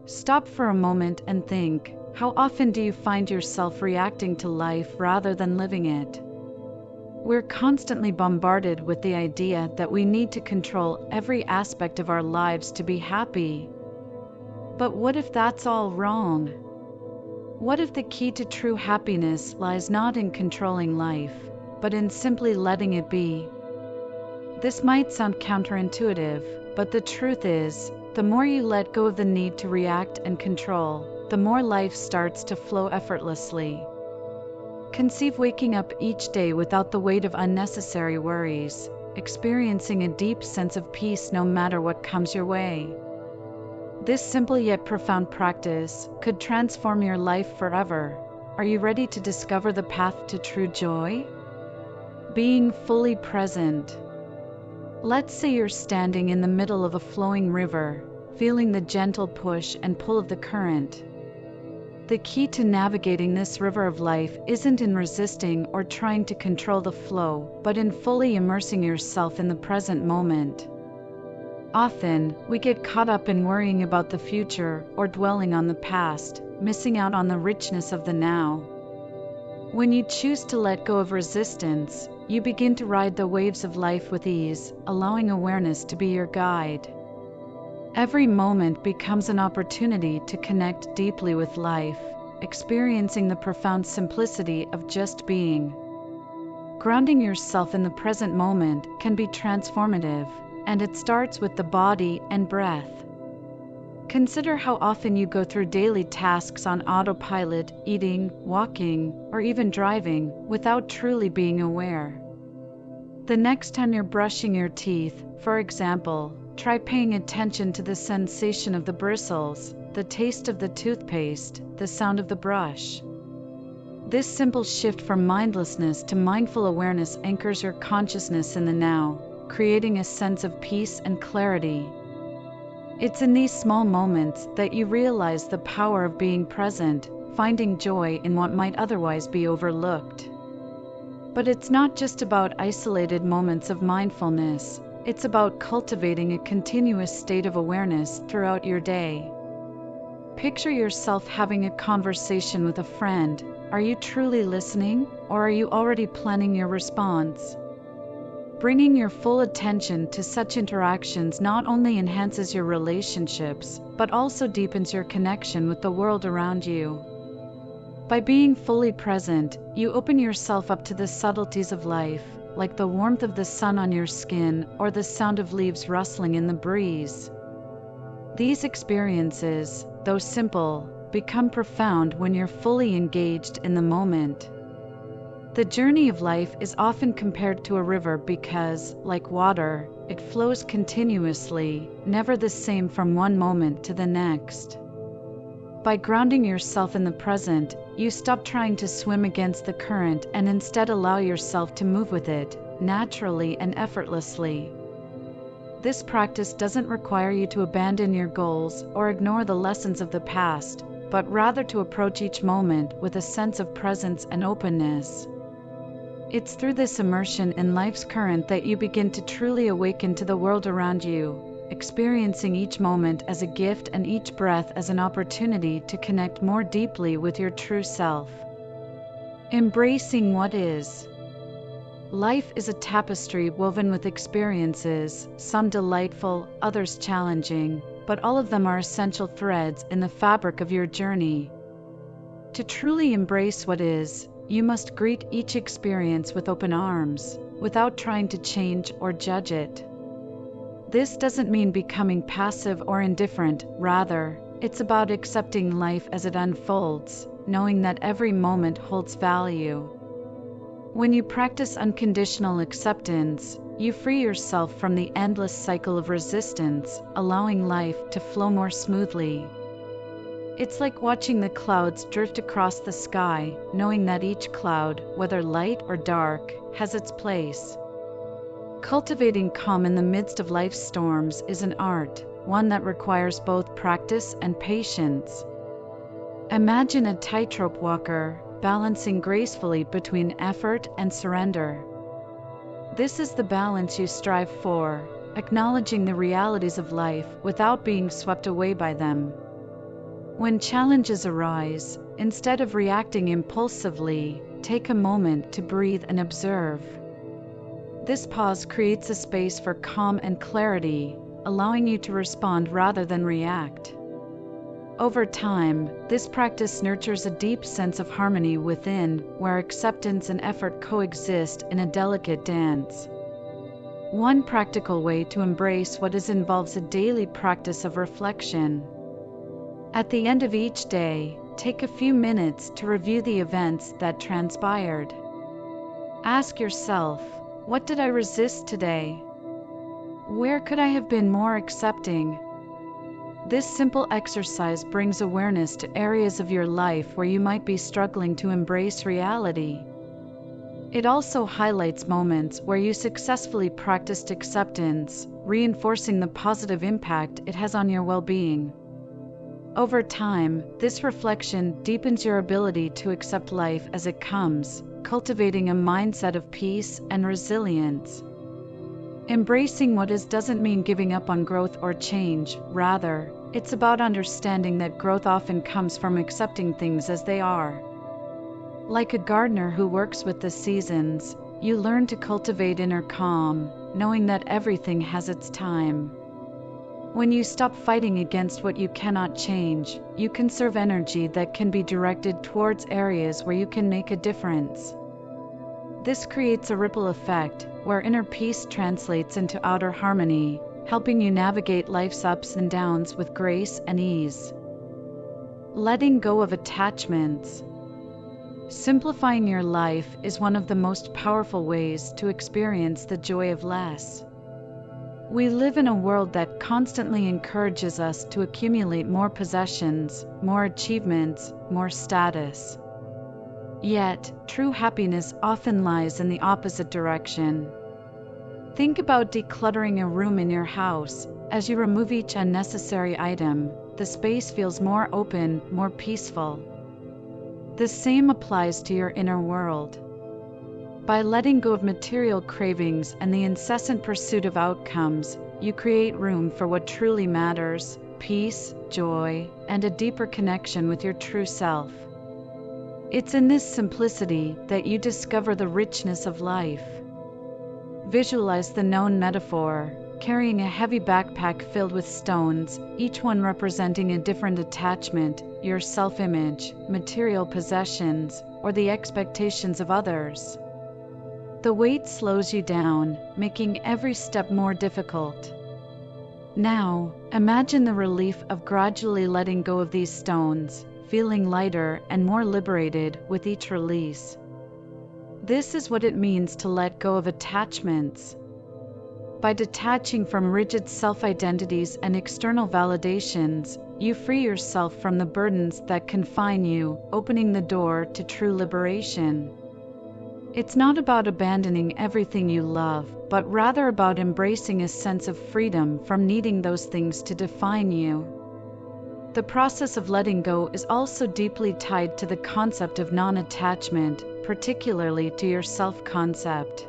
Stop for a moment and think, how often do you find yourself reacting to life rather than living it? We're constantly bombarded with the idea that we need to control every aspect of our lives to be happy. But what if that's all wrong? What if the key to true happiness lies not in controlling life, but in simply letting it be? This might sound counterintuitive, but the truth is, the more you let go of the need to react and control, the more life starts to flow effortlessly. Conceive waking up each day without the weight of unnecessary worries, experiencing a deep sense of peace no matter what comes your way. This simple yet profound practice could transform your life forever. Are you ready to discover the path to true joy? Being fully present. Let's say you're standing in the middle of a flowing river, feeling the gentle push and pull of the current. The key to navigating this river of life isn't in resisting or trying to control the flow, but in fully immersing yourself in the present moment. Often, we get caught up in worrying about the future or dwelling on the past, missing out on the richness of the now. When you choose to let go of resistance, you begin to ride the waves of life with ease, allowing awareness to be your guide. Every moment becomes an opportunity to connect deeply with life, experiencing the profound simplicity of just being. Grounding yourself in the present moment can be transformative, and it starts with the body and breath. Consider how often you go through daily tasks on autopilot, eating, walking, or even driving, without truly being aware. The next time you're brushing your teeth, for example, try paying attention to the sensation of the bristles, the taste of the toothpaste, the sound of the brush. This simple shift from mindlessness to mindful awareness anchors your consciousness in the now, creating a sense of peace and clarity. It's in these small moments that you realize the power of being present, finding joy in what might otherwise be overlooked. But it's not just about isolated moments of mindfulness. It's about cultivating a continuous state of awareness throughout your day. Picture yourself having a conversation with a friend. Are you truly listening, or are you already planning your response? Bringing your full attention to such interactions not only enhances your relationships, but also deepens your connection with the world around you. By being fully present, you open yourself up to the subtleties of life, like the warmth of the sun on your skin or the sound of leaves rustling in the breeze. These experiences, though simple, become profound when you're fully engaged in the moment. The journey of life is often compared to a river because, like water, it flows continuously, never the same from one moment to the next. By grounding yourself in the present, you stop trying to swim against the current and instead allow yourself to move with it, naturally and effortlessly. This practice doesn't require you to abandon your goals or ignore the lessons of the past, but rather to approach each moment with a sense of presence and openness. It's through this immersion in life's current that you begin to truly awaken to the world around you, experiencing each moment as a gift and each breath as an opportunity to connect more deeply with your true self. Embracing what is. Life is a tapestry woven with experiences, some delightful, others challenging, but all of them are essential threads in the fabric of your journey. To truly embrace what is, you must greet each experience with open arms, without trying to change or judge it. This doesn't mean becoming passive or indifferent, rather, it's about accepting life as it unfolds, knowing that every moment holds value. When you practice unconditional acceptance, you free yourself from the endless cycle of resistance, allowing life to flow more smoothly. It's like watching the clouds drift across the sky, knowing that each cloud, whether light or dark, has its place. Cultivating calm in the midst of life's storms is an art, one that requires both practice and patience. Imagine a tightrope walker, balancing gracefully between effort and surrender. This is the balance you strive for, acknowledging the realities of life without being swept away by them. When challenges arise, instead of reacting impulsively, take a moment to breathe and observe. This pause creates a space for calm and clarity, allowing you to respond rather than react. Over time, this practice nurtures a deep sense of harmony within, where acceptance and effort coexist in a delicate dance. One practical way to embrace what is involves a daily practice of reflection. At the end of each day, take a few minutes to review the events that transpired. Ask yourself, what did I resist today? Where could I have been more accepting? This simple exercise brings awareness to areas of your life where you might be struggling to embrace reality. It also highlights moments where you successfully practiced acceptance, reinforcing the positive impact it has on your well-being. Over time, this reflection deepens your ability to accept life as it comes, cultivating a mindset of peace and resilience. Embracing what is doesn't mean giving up on growth or change, rather, it's about understanding that growth often comes from accepting things as they are. Like a gardener who works with the seasons, you learn to cultivate inner calm, knowing that everything has its time. When you stop fighting against what you cannot change, you conserve energy that can be directed towards areas where you can make a difference. This creates a ripple effect, where inner peace translates into outer harmony, helping you navigate life's ups and downs with grace and ease. Letting go of attachments. Simplifying your life is one of the most powerful ways to experience the joy of less. We live in a world that constantly encourages us to accumulate more possessions, more achievements, more status. Yet, true happiness often lies in the opposite direction. Think about decluttering a room in your house. As you remove each unnecessary item, the space feels more open, more peaceful. The same applies to your inner world. By letting go of material cravings and the incessant pursuit of outcomes, you create room for what truly matters: peace, joy, and a deeper connection with your true self. It's in this simplicity that you discover the richness of life. Visualize the known metaphor, carrying a heavy backpack filled with stones, each one representing a different attachment: your self-image, material possessions, or the expectations of others. The weight slows you down, making every step more difficult. Now, imagine the relief of gradually letting go of these stones, feeling lighter and more liberated with each release. This is what it means to let go of attachments. By detaching from rigid self-identities and external validations, you free yourself from the burdens that confine you, opening the door to true liberation. It's not about abandoning everything you love, but rather about embracing a sense of freedom from needing those things to define you. The process of letting go is also deeply tied to the concept of non-attachment, particularly to your self-concept.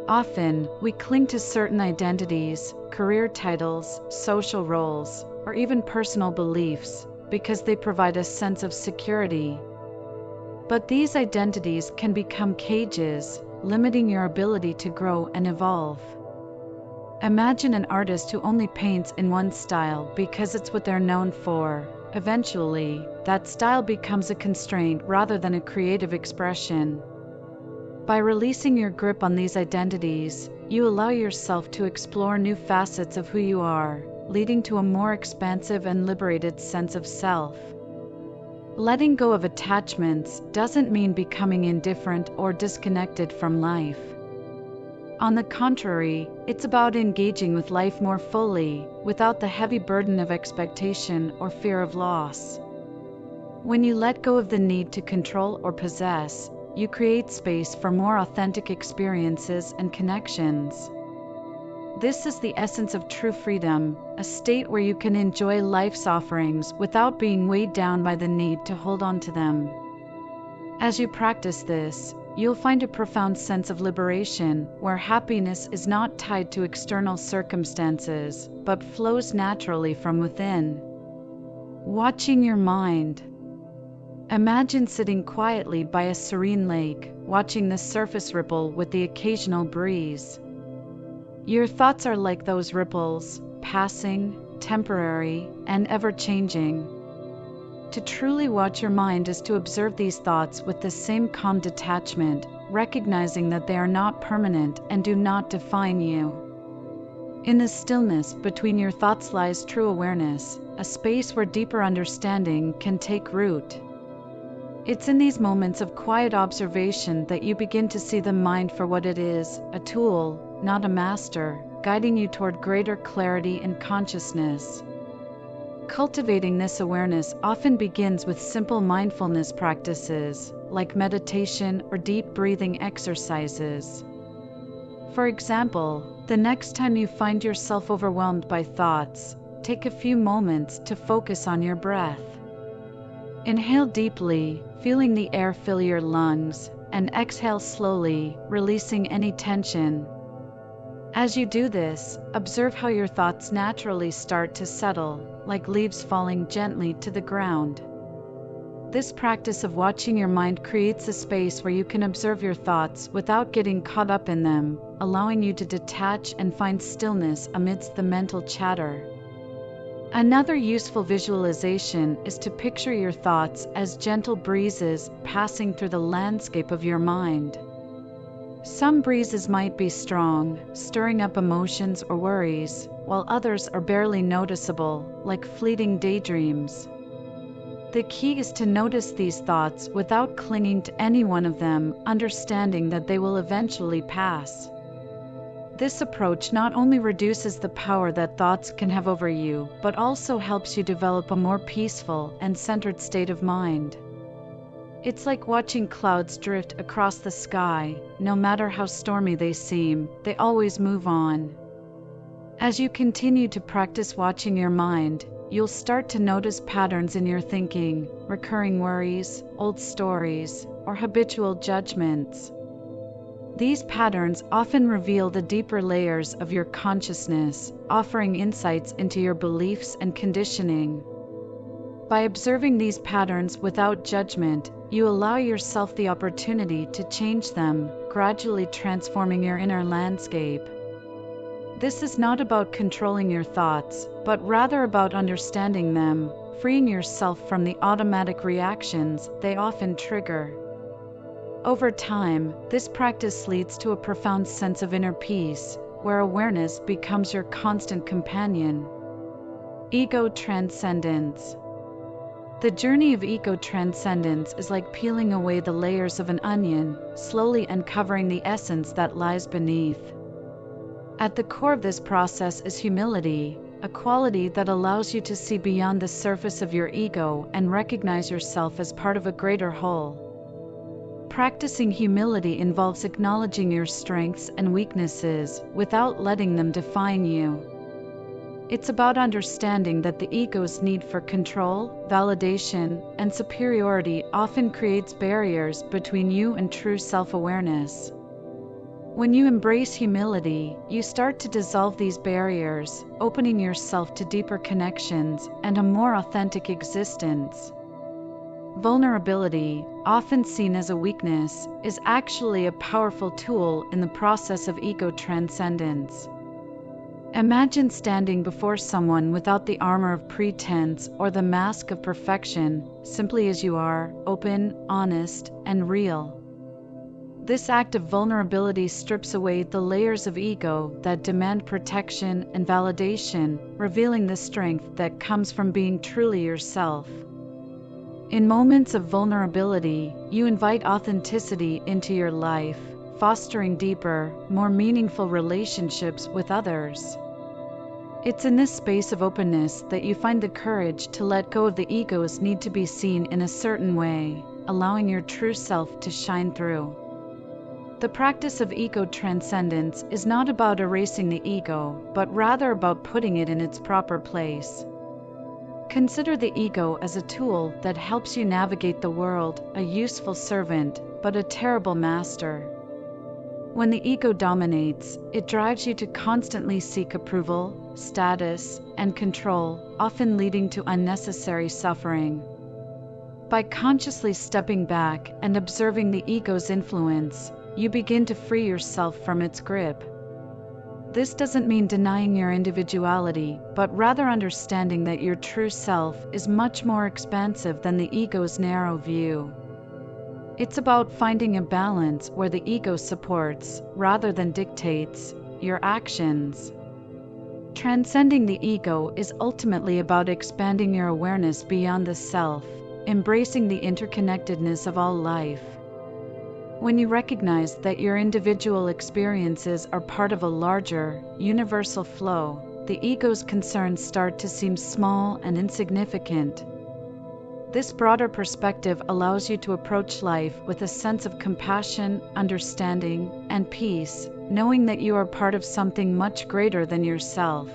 Often, we cling to certain identities, career titles, social roles, or even personal beliefs, because they provide a sense of security. But these identities can become cages, limiting your ability to grow and evolve. Imagine an artist who only paints in one style because it's what they're known for. Eventually, that style becomes a constraint rather than a creative expression. By releasing your grip on these identities, you allow yourself to explore new facets of who you are, leading to a more expansive and liberated sense of self. Letting go of attachments doesn't mean becoming indifferent or disconnected from life. On the contrary, it's about engaging with life more fully, without the heavy burden of expectation or fear of loss. When you let go of the need to control or possess, you create space for more authentic experiences and connections. This is the essence of true freedom, a state where you can enjoy life's offerings without being weighed down by the need to hold on to them. As you practice this, you'll find a profound sense of liberation, where happiness is not tied to external circumstances, but flows naturally from within. Watching your mind. Imagine sitting quietly by a serene lake, watching the surface ripple with the occasional breeze. Your thoughts are like those ripples, passing, temporary, and ever-changing. To truly watch your mind is to observe these thoughts with the same calm detachment, recognizing that they are not permanent and do not define you. In the stillness between your thoughts lies true awareness, a space where deeper understanding can take root. It's in these moments of quiet observation that you begin to see the mind for what it is, a tool, not a master, guiding you toward greater clarity and consciousness. Cultivating this awareness often begins with simple mindfulness practices, like meditation or deep breathing exercises. For example, the next time you find yourself overwhelmed by thoughts, take a few moments to focus on your breath. Inhale deeply, feeling the air fill your lungs, and exhale slowly, releasing any tension. As you do this, observe how your thoughts naturally start to settle, like leaves falling gently to the ground. This practice of watching your mind creates a space where you can observe your thoughts without getting caught up in them, allowing you to detach and find stillness amidst the mental chatter. Another useful visualization is to picture your thoughts as gentle breezes passing through the landscape of your mind. Some breezes might be strong, stirring up emotions or worries, while others are barely noticeable, like fleeting daydreams. The key is to notice these thoughts without clinging to any one of them, understanding that they will eventually pass. This approach not only reduces the power that thoughts can have over you, but also helps you develop a more peaceful and centered state of mind. It's like watching clouds drift across the sky. No matter how stormy they seem, they always move on. As you continue to practice watching your mind, you'll start to notice patterns in your thinking, recurring worries, old stories, or habitual judgments. These patterns often reveal the deeper layers of your consciousness, offering insights into your beliefs and conditioning. By observing these patterns without judgment, you allow yourself the opportunity to change them, gradually transforming your inner landscape. This is not about controlling your thoughts, but rather about understanding them, freeing yourself from the automatic reactions they often trigger. Over time, this practice leads to a profound sense of inner peace, where awareness becomes your constant companion. Ego Transcendence. The journey of ego transcendence is like peeling away the layers of an onion, slowly uncovering the essence that lies beneath. At the core of this process is humility, a quality that allows you to see beyond the surface of your ego and recognize yourself as part of a greater whole. Practicing humility involves acknowledging your strengths and weaknesses without letting them define you. It's about understanding that the ego's need for control, validation, and superiority often creates barriers between you and true self-awareness. When you embrace humility, you start to dissolve these barriers, opening yourself to deeper connections and a more authentic existence. Vulnerability, often seen as a weakness, is actually a powerful tool in the process of ego transcendence. Imagine standing before someone without the armor of pretense or the mask of perfection, simply as you are, open, honest, and real. This act of vulnerability strips away the layers of ego that demand protection and validation, revealing the strength that comes from being truly yourself. In moments of vulnerability, you invite authenticity into your life, fostering deeper, more meaningful relationships with others. It's in this space of openness that you find the courage to let go of the ego's need to be seen in a certain way, allowing your true self to shine through. The practice of ego transcendence is not about erasing the ego, but rather about putting it in its proper place. Consider the ego as a tool that helps you navigate the world, a useful servant, but a terrible master. When the ego dominates, it drives you to constantly seek approval, status, and control, often leading to unnecessary suffering. By consciously stepping back and observing the ego's influence, you begin to free yourself from its grip. This doesn't mean denying your individuality, but rather understanding that your true self is much more expansive than the ego's narrow view. It's about finding a balance where the ego supports, rather than dictates, your actions. Transcending the ego is ultimately about expanding your awareness beyond the self, embracing the interconnectedness of all life. When you recognize that your individual experiences are part of a larger, universal flow, the ego's concerns start to seem small and insignificant. This broader perspective allows you to approach life with a sense of compassion, understanding, and peace, knowing that you are part of something much greater than yourself.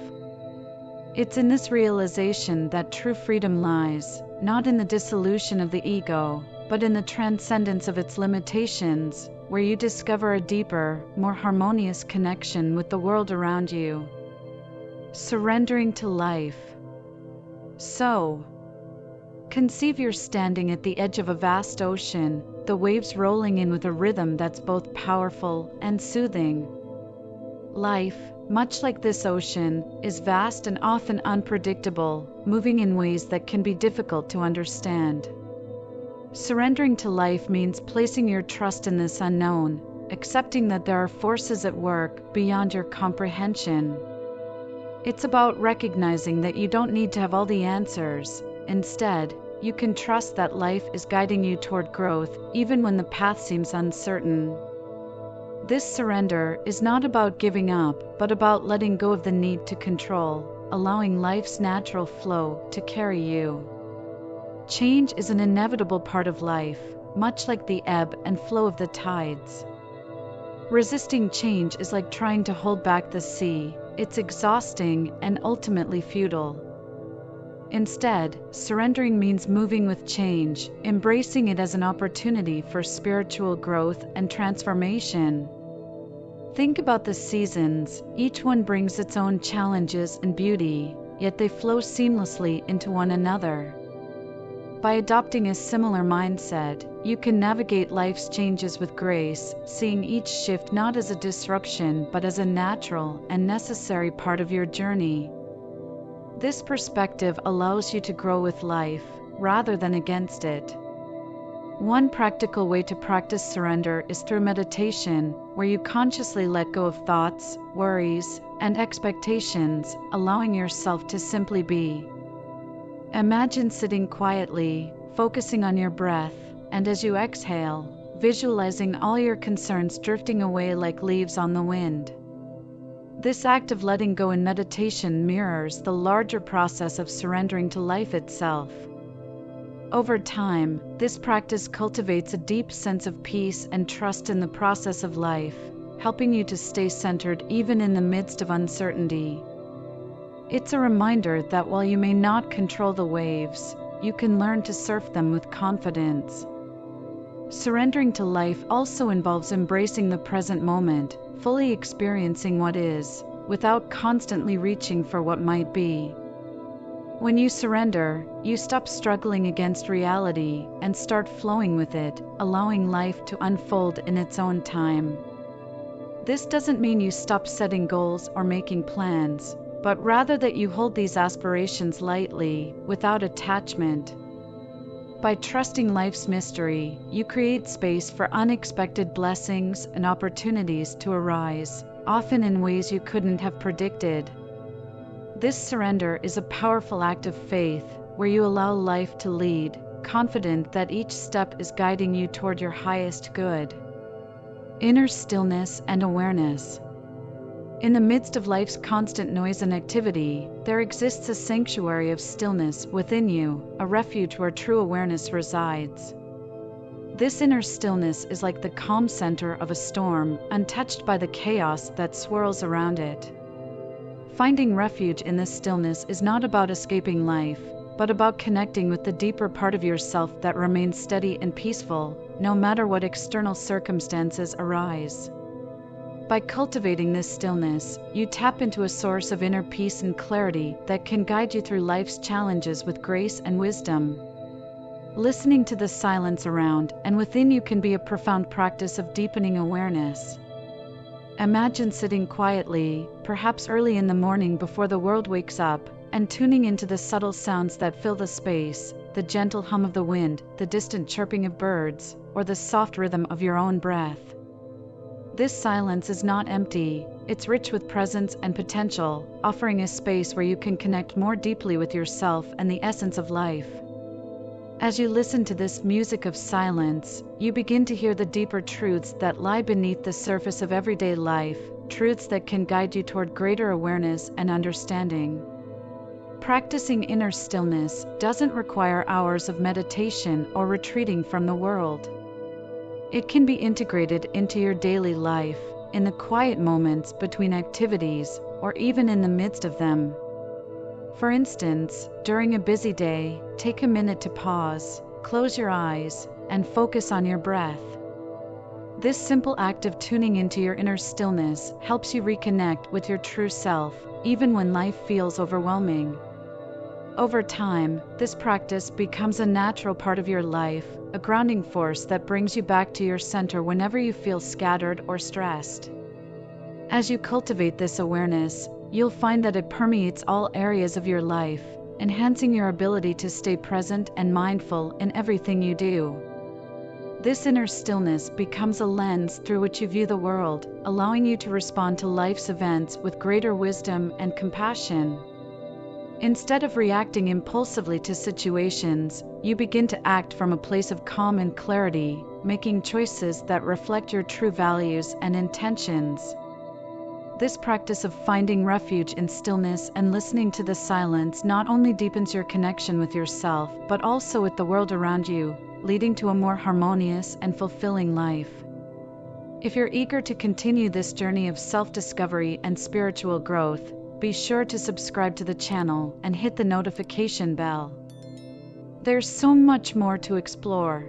It's in this realization that true freedom lies, not in the dissolution of the ego, but in the transcendence of its limitations, where you discover a deeper, more harmonious connection with the world around you. Surrendering to life. So, conceive you're standing at the edge of a vast ocean, the waves rolling in with a rhythm that's both powerful and soothing. Life, much like this ocean, is vast and often unpredictable, moving in ways that can be difficult to understand. Surrendering to life means placing your trust in this unknown, accepting that there are forces at work beyond your comprehension. It's about recognizing that you don't need to have all the answers. Instead, you can trust that life is guiding you toward growth, even when the path seems uncertain. This surrender is not about giving up, but about letting go of the need to control, allowing life's natural flow to carry you. Change is an inevitable part of life, much like the ebb and flow of the tides. Resisting change is like trying to hold back the sea. It's exhausting and ultimately futile. Instead, surrendering means moving with change, embracing it as an opportunity for spiritual growth and transformation. Think about the seasons. Each one brings its own challenges and beauty, yet they flow seamlessly into one another. By adopting a similar mindset, you can navigate life's changes with grace, seeing each shift not as a disruption but as a natural and necessary part of your journey. This perspective allows you to grow with life, rather than against it. One practical way to practice surrender is through meditation, where you consciously let go of thoughts, worries, and expectations, allowing yourself to simply be. Imagine sitting quietly, focusing on your breath, and as you exhale, visualizing all your concerns drifting away like leaves on the wind. This act of letting go in meditation mirrors the larger process of surrendering to life itself. Over time, this practice cultivates a deep sense of peace and trust in the process of life, helping you to stay centered even in the midst of uncertainty. It's a reminder that while you may not control the waves, you can learn to surf them with confidence. Surrendering to life also involves embracing the present moment, fully experiencing what is, without constantly reaching for what might be. When you surrender, you stop struggling against reality and start flowing with it, allowing life to unfold in its own time. This doesn't mean you stop setting goals or making plans, but rather that you hold these aspirations lightly, without attachment. By trusting life's mystery, you create space for unexpected blessings and opportunities to arise, often in ways you couldn't have predicted. This surrender is a powerful act of faith, where you allow life to lead, confident that each step is guiding you toward your highest good. Inner stillness and awareness. In the midst of life's constant noise and activity, there exists a sanctuary of stillness within you, a refuge where true awareness resides. This inner stillness is like the calm center of a storm, untouched by the chaos that swirls around it. Finding refuge in this stillness is not about escaping life, but about connecting with the deeper part of yourself that remains steady and peaceful, no matter what external circumstances arise. By cultivating this stillness, you tap into a source of inner peace and clarity that can guide you through life's challenges with grace and wisdom. Listening to the silence around and within you can be a profound practice of deepening awareness. Imagine sitting quietly, perhaps early in the morning before the world wakes up, and tuning into the subtle sounds that fill the space, the gentle hum of the wind, the distant chirping of birds, or the soft rhythm of your own breath. This silence is not empty, it's rich with presence and potential, offering a space where you can connect more deeply with yourself and the essence of life. As you listen to this music of silence, you begin to hear the deeper truths that lie beneath the surface of everyday life, truths that can guide you toward greater awareness and understanding. Practicing inner stillness doesn't require hours of meditation or retreating from the world. It can be integrated into your daily life, in the quiet moments between activities, or even in the midst of them. For instance, during a busy day, take a minute to pause, close your eyes, and focus on your breath. This simple act of tuning into your inner stillness helps you reconnect with your true self, even when life feels overwhelming. Over time, this practice becomes a natural part of your life, a grounding force that brings you back to your center whenever you feel scattered or stressed. As you cultivate this awareness, you'll find that it permeates all areas of your life, enhancing your ability to stay present and mindful in everything you do. This inner stillness becomes a lens through which you view the world, allowing you to respond to life's events with greater wisdom and compassion. Instead of reacting impulsively to situations, you begin to act from a place of calm and clarity, making choices that reflect your true values and intentions. This practice of finding refuge in stillness and listening to the silence not only deepens your connection with yourself, but also with the world around you, leading to a more harmonious and fulfilling life. If you're eager to continue this journey of self-discovery and spiritual growth, be sure to subscribe to the channel and hit the notification bell. There's so much more to explore.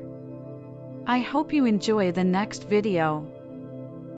I hope you enjoy the next video.